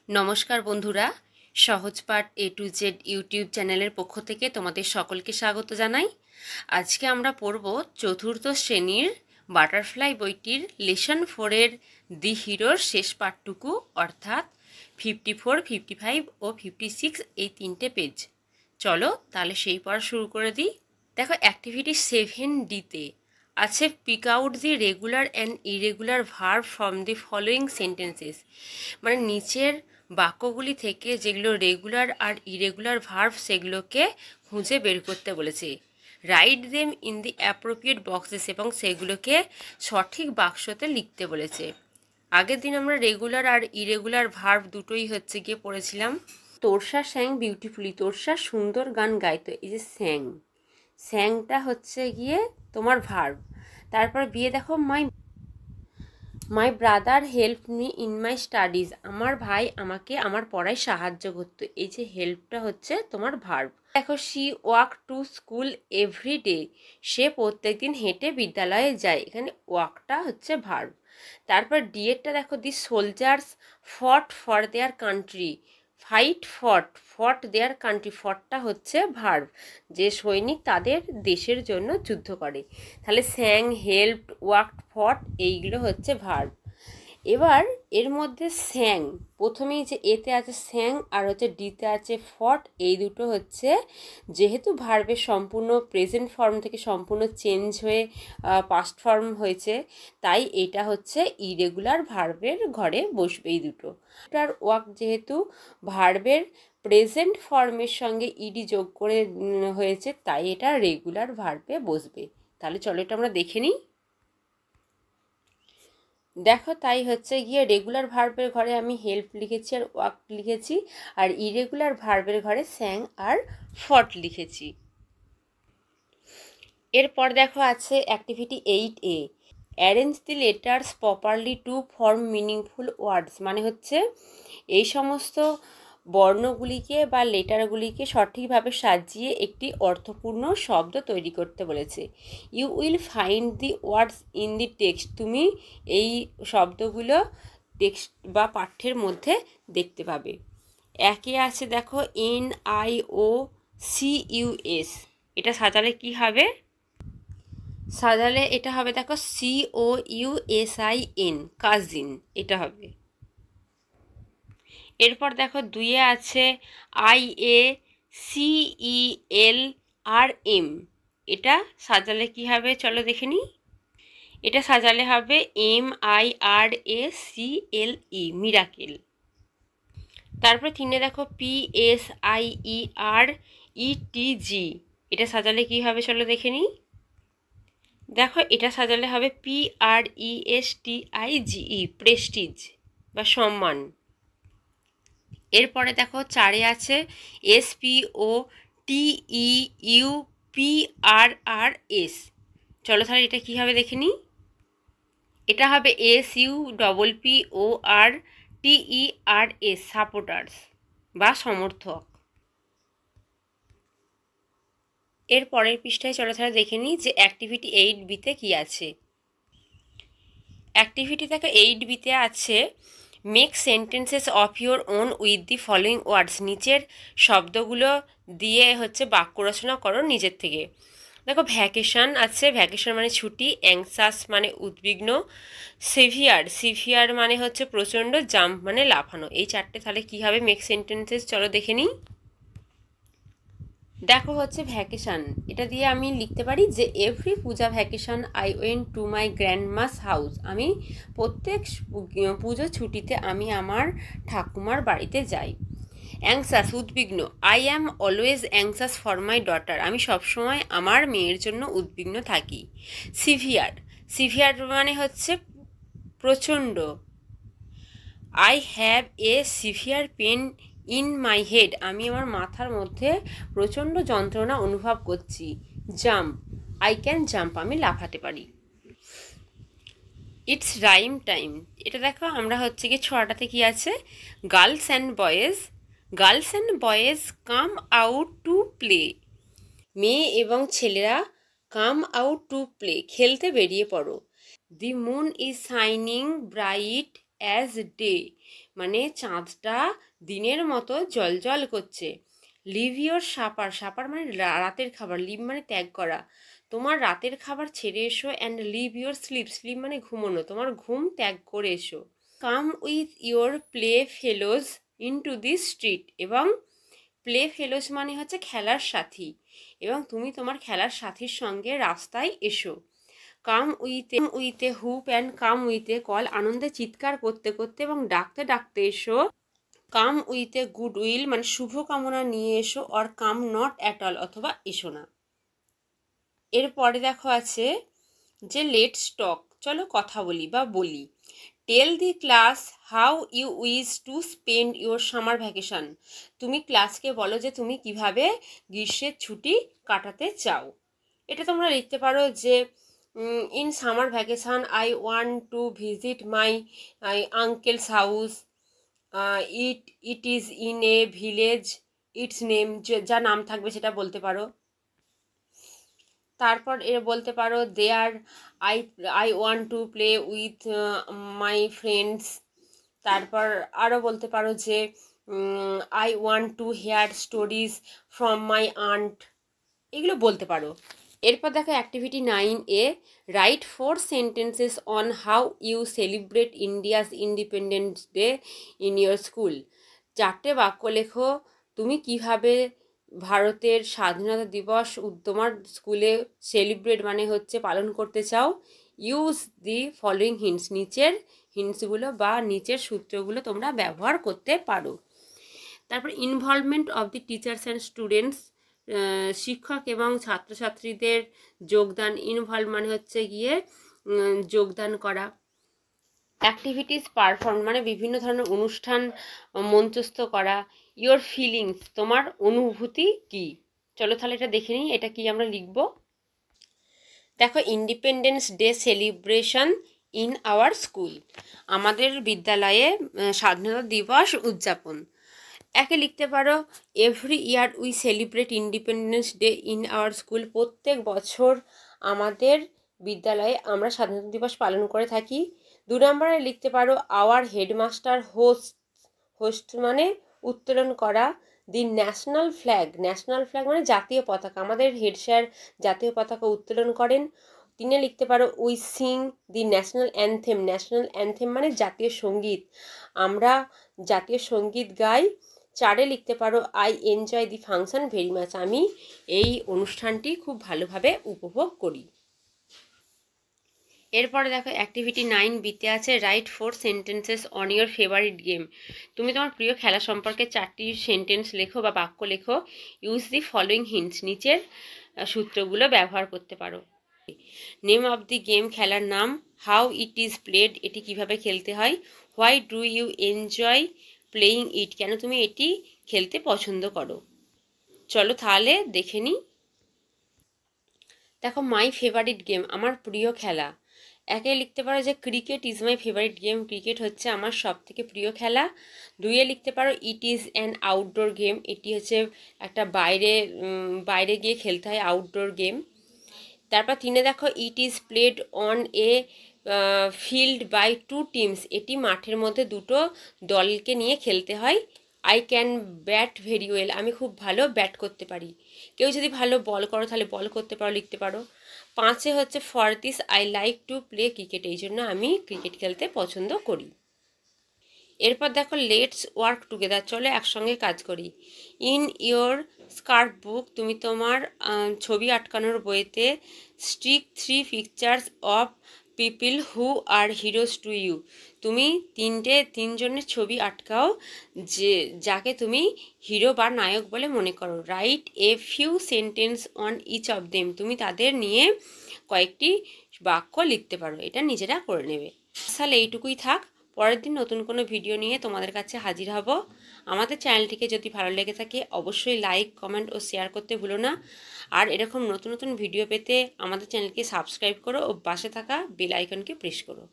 নমস্কার বন্ধুরা, সহজপাঠ এ to Z YouTube চ্যানেলের পক্ষ থেকে তোমাদের সকলকে স্বাগত জানাই। আজকে আমরা পড়ব চতুর্থ শ্রেণীর বাটারফ্লাই বইটির লেসন 4-এর দি হিরোর শেষ পাঠটুকু, অর্থাৎ 54, 55 ও 56 এই 3টে পেজ। চলো তাহলে সেই পড়া শুরু করে দিই। দেখো, অ্যাক্টিভিটি 7D-তে আছে pick out the regular and irregular verb from the following sentences. মানে নিচের বাক্যগুলি থেকে যেগুলো রেগুলার আর ইরেগুলার ভার্ব সেগুলোকে খুঁজে বের করতে বলেছে। Write them in the appropriate boxes, এবং সেগুলোকে সঠিক বাক্সতে লিখতে বলেছে। আগের দিন আমরা রেগুলার আর ইরেগুলার ভার্ব দুটোই হচ্ছে গিয়ে পড়েছিলাম। তোরসা স্যাং বিউটিফুলি, তোরসা সুন্দর গান গাইতো। এই যে স্যাং, স্যাংটা হচ্ছে গিয়ে তোমার ভার্ব। তারপর বিয়ে দেখো, my brother help me in my studies, আমার ভাই আমাকে আমার পড়ায় সাহায্য করতো। এই যে হেল্পটা হচ্ছে তোমার ভার্ব। দেখো, she walk to school every day, সে প্রত্যেকদিন হেঁটে বিদ্যালয়ে যায়। এখানে ওয়াকটা হচ্ছে ভার্ব। তারপর ডিএরটা দেখো, the soldiers fought for their country, fight fought their country, ফটটা হচ্ছে ভার্ব, যে সৈনিক তাদের দেশের জন্য যুদ্ধ করে। তাহলে স্যাং, হেল্প, ওয়ার্কড, ফট এইগুলো হচ্ছে ভার্ব। এবার এর মধ্যে স্যাং, প্রথমেই যে এতে আছে স্যাং আর হচ্ছে ডিতে আছে ফট, এই দুটো হচ্ছে যেহেতু ভার্বের সম্পূর্ণ প্রেজেন্ট ফর্ম থেকে সম্পূর্ণ চেঞ্জ হয়ে পাস্ট ফর্ম হয়েছে, তাই এটা হচ্ছে ইরেগুলার ভার্বের ঘরে বসবে এই দুটো। এটার ওয়াক যেহেতু ভার্বের প্রেজেন্ট ফর্মের সঙ্গে ইডি যোগ করে হয়েছে, তাই এটা রেগুলার ভার্বে বসবে। তাহলে চলো এটা আমরা দেখে নিই। দেখো, তাই হচ্ছে গিয়ে রেগুলার ভার্বের ঘরে আমি হেল্প লিখেছি আর ওয়াক লিখেছি, আর ইরেগুলার ভার্বের ঘরে স্যাং আর ফট লিখেছি। এরপর দেখো আছে activity 8A, arrange the letters properly to form meaningful words. মানে হচ্ছে এই সমস্ত বর্ণগুলিকে বা লেটারগুলিকে সঠিকভাবে সাজিয়ে একটি অর্থপূর্ণ শব্দ তৈরি করতে বলেছে। You will find the words in the text, তুমি এই শব্দগুলো টেক্সট বা পাঠ্যের মধ্যে দেখতে পাবে। একে আছে দেখো NIOCUS, এটা সাজালে কি হবে? সাজালে এটা হবে দেখো COUSIN, কাজিন, এটা হবে। এরপর দেখো দুইয়ে আছে IACELRM, এটা সাজালে কি হবে চলো দেখে নিই। এটা সাজালে হবে MIRACLE, মিরাকেল। তারপরে তিনে দেখো PSIERETG, এটা সাজালে কি হবে চলো দেখে নিই। দেখো, এটা সাজালে হবে PRESTIGE, প্রেস্টিজ বা সম্মান। এরপরে দেখো চারে আছে SPOTEUPRRS, চলো তাহলে এটা কি হবে দেখে নিই। এটা হবে SUPPORTERS, সাপোর্টার্স বা সমর্থক। এর পরের পৃষ্ঠায় চলো তাহলে দেখে নিই যে অ্যাক্টিভিটি 8Bতে কি আছে। অ্যাক্টিভিটি দেখো 8Bতে আছে make sentences of your own with the following words, নিচের শব্দগুলো দিয়ে হচ্ছে বাক্য রচনা করো নিজের থেকে। দেখো, ভ্যাকেশন আছে, ভ্যাকেশন মানে ছুটি। অ্যাংসাস মানে উদ্বিগ্ন। সিভিয়ার মানে হচ্ছে প্রচণ্ড। জাম্প মানে লাফানো। এই চারটে তাহলে কী হবে মেক সেন্টেন্সেস, চলো দেখে নিই। দেখো হচ্ছে ভ্যাকেশান, এটা দিয়ে আমি লিখতে পারি যে every puja vacation I went to my grandma's house, আমি প্রত্যেক পুজো ছুটিতে আমি আমার ঠাকুমার বাড়িতে যাই। অ্যাংসাস, উদ্বিগ্ন। I am always anxious for my daughter, আমি সবসময় আমার মেয়ের জন্য উদ্বিগ্ন থাকি। সিভিয়ার মানে হচ্ছে প্রচণ্ড। I have a severe pain in my head, আমি আমার মাথার মধ্যে প্রচণ্ড যন্ত্রণা অনুভব করছি। জাম্প, আই ক্যান জাম্প, আমি লাফাতে পারি। ইটস রাইম টাইম, এটা দেখো আমরা হচ্ছে গিয়ে ছটাতে কি আছে, girls and boys come out to play, মেয়ে এবং ছেলেরা কাম আউট টু প্লে, খেলতে বেরিয়ে পড়ো। The moon is shining bright as day, মানে চাঁদটা দিনের মতো জলজল করছে। লিভ ইয়োর সাপার, সাপার মানে রাতের খাবার, লিভ মানে ত্যাগ করা। তোমার রাতের খাবার ছেড়ে এসো, and leave your sleep, sleep মানে ঘুমোনো, তোমার ঘুম ত্যাগ করে এসো। Come with your play fellows into the street, এবং প্লে ফেলোস মানে হচ্ছে খেলার সাথী, এবং তুমি তোমার খেলার সাথীর সঙ্গে রাস্তায় এসো। Come with a hoop and come with a call, আনন্দে চিৎকার করতে করতে এবং ডাকতে ডাকতে এসো। Come with a good will মানে শুভকামনা নিয়ে এসো, or come not at all অথবা এসো না। এরপরে দেখো আছে যে লেটস টক, চলো কথা বলি বা বলি। Tell the class how you wish to spend your summer vacation, তুমি ক্লাসকে বলো যে তুমি কিভাবে গ্রীষ্মের ছুটি কাটাতে চাও। এটা তোমরা লিখতে পারো যে in summer vacation I want to visit my uncle's house, it is in a village, its name, যা নাম থাকবে সেটা বলতে পারো। তারপর বলতে পারো there I I want to play with my friends. তারপর আরও বলতে পারো যে I want to hear stories from my aunt, এগুলো বলতে পারো। এরপর দেখো activity 9A, write 4 sentences on how you celebrate India's Independence Day in your school. 4টে বাক্য লেখো তুমি কিভাবে ভারতের স্বাধীনতা দিবস তোমার স্কুলে সেলিব্রেট মানে হচ্ছে পালন করতে চাও। ইউজ দি ফলোয়িং হিন্টস, নিচের হিন্টসগুলো বা নিচের সূত্রগুলো তোমরা ব্যবহার করতে পারো। তারপর involvement of the teachers and students, শিক্ষক এবং ছাত্রছাত্রীদের যোগদান, ইনভলভ মানে হচ্ছে গিয়ে যোগদান করা। অ্যাক্টিভিটিস পারফর্ম মানে বিভিন্ন ধরনের অনুষ্ঠান মঞ্চস্থ করা। ইয়োর ফিলিংস, তোমার অনুভূতি কি। চলো তাহলে এটা দেখে নিই এটা কি আমরা লিখব। দেখো independence day celebration in our school, আমাদের বিদ্যালয়ে স্বাধীনতা দিবস উদযাপন। একে লিখতে পারো every year we celebrate independence Day in our school, প্রত্যেক বছর আমাদের বিদ্যালয়ে আমরা স্বাধীনতা দিবস পালন করে থাকি। 2 নম্বরে লিখতে পারো আওয়ার হেডমাস্টার হোস্ট মানে উত্তোলন করা the national flag, national flag মানে জাতীয় পতাকা, আমাদের হেড স্যার জাতীয় পতাকা উত্তোলন করেন। 3 লিখতে পারো we Singh the national anthem, national anthem মানে জাতীয় সঙ্গীত, আমরা জাতীয় সঙ্গীত গাই। 4 লিখতে পারো I enjoy the function very much, আমি এই অনুষ্ঠানটি খুব ভালোভাবে উপভোগ করি। এরপরে দেখো অ্যাক্টিভিটি 9Bতে আছে right 4 sentences on your favourite game, তুমি তোমার প্রিয় খেলা সম্পর্কে 4টি সেন্টেন্স লেখো বা বাক্য লেখো। ইউজ দি ফলোয়িং হিন্টস, নিচের সূত্রগুলো ব্যবহার করতে পারো। নেম অফ দি গেম, খেলার নাম। হাউ ইট ইজ প্লেড, এটি কিভাবে খেলতে হয়। Why do you enjoy playing it, কেন তুমি এটি খেলতে পছন্দ করো। চলো তাহলে দেখে নিই। দেখো মাই ফেভারিট গেম, আমার প্রিয় খেলা। একে লিখতে পারো যে cricket is my favourite game, cricket হচ্ছে আমার সব থেকে প্রিয় খেলা। 2 লিখতে পারো it is an outdoor game, এটি হচ্ছে একটা বাইরে গিয়ে খেলতে হয়, আউটডোর গেম। তারপর 3 দেখো it is played on a field by 2 teams, এটি মাঠের মধ্যে 2টো দলকে নিয়ে খেলতে হয়। I can bat very well, আমি খুব ভালো ব্যাট করতে পারি। কেউ যদি ভালো বল করো তাহলে বল করতে পারো, লিখতে পারো। 5 হচ্ছে for this I like to play cricket, এই জন্য আমি ক্রিকেট খেলতে পছন্দ করি। এরপর দেখো লেটস ওয়ার্ক টুগেদার, চলো একসঙ্গে কাজ করি। ইন ইয়োর স্কার্প বুক, তুমি তোমার ছবি আটকানোর বইতে stick 3 pictures of people who are heroes to you, তুমি 3জনের ছবি আটকাও যাকে তুমি হিরো বা নায়ক বলে মনে করো। Write a few sentence on each of them, তুমি তাদের নিয়ে কয়েকটি বাক্য লিখতে পারো, এটা নিজেরা করে নেবে। তাহলে এইটুকুই থাক, পরের দিন নতুন কোনো ভিডিও নিয়ে তোমাদের কাছে হাজির হব। আমাদের চ্যানেলটিকে যদি ভালো লেগে থাকে অবশ্যই লাইক, কমেন্ট ও শেয়ার করতে ভুলো না। আর এরকম নতুন নতুন ভিডিও পেতে আমাদের চ্যানেলকে সাবস্ক্রাইব করো ও পাশে থাকা বেল আইকনকে প্রেস করো।